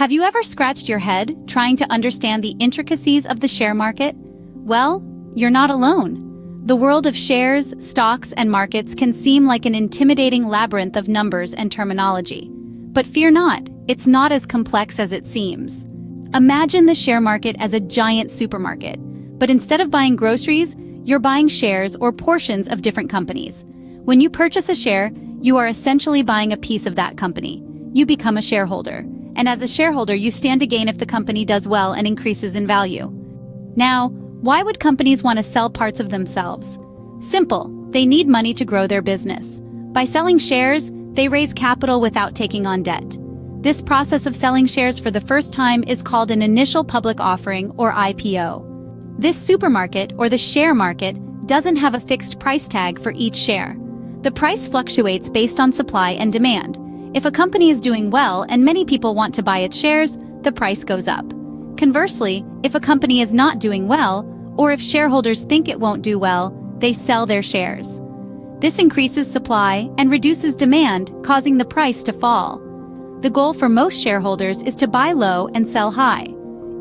Have you ever scratched your head trying to understand the intricacies of the share market? Well, you're not alone. The world of shares, stocks, and markets can seem like an intimidating labyrinth of numbers and terminology. But fear not, it's not as complex as it seems. Imagine the share market as a giant supermarket, but instead of buying groceries, you're buying shares or portions of different companies. When you purchase a share, you are essentially buying a piece of that company. You become a shareholder. And as a shareholder, you stand to gain if the company does well and increases in value. Now, why would companies want to sell parts of themselves? Simple, they need money to grow their business. By selling shares, they raise capital without taking on debt. This process of selling shares for the first time is called an initial public offering, or IPO. This supermarket, or the share market, doesn't have a fixed price tag for each share. The price fluctuates based on supply and demand. If a company is doing well and many people want to buy its shares, the price goes up. Conversely, if a company is not doing well, or if shareholders think it won't do well, they sell their shares. This increases supply and reduces demand, causing the price to fall. The goal for most shareholders is to buy low and sell high.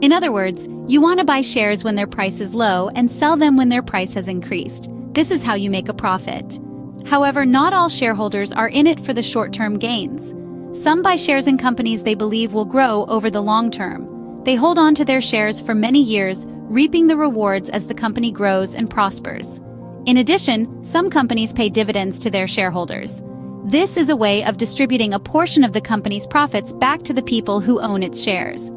In other words, you want to buy shares when their price is low and sell them when their price has increased. This is how you make a profit. However, not all shareholders are in it for the short-term gains. Some buy shares in companies they believe will grow over the long term. They hold on to their shares for many years, reaping the rewards as the company grows and prospers. In addition, some companies pay dividends to their shareholders. This is a way of distributing a portion of the company's profits back to the people who own its shares.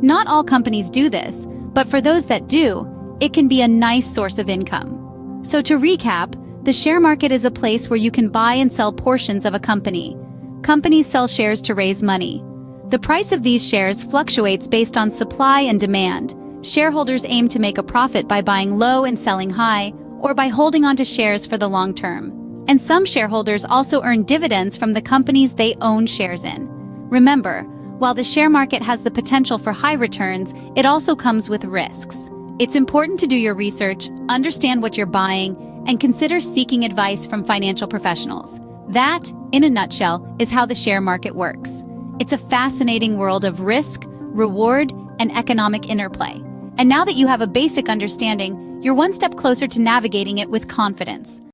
Not all companies do this, but for those that do, it can be a nice source of income. So to recap, the share market is a place where you can buy and sell portions of a company. Companies sell shares to raise money. The price of these shares fluctuates based on supply and demand. Shareholders aim to make a profit by buying low and selling high, or by holding onto shares for the long term. And some shareholders also earn dividends from the companies they own shares in. Remember, while the share market has the potential for high returns, it also comes with risks. It's important to do your research, understand what you're buying, and consider seeking advice from financial professionals. That, in a nutshell, is how the share market works. It's a fascinating world of risk, reward, and economic interplay. And now that you have a basic understanding, you're one step closer to navigating it with confidence.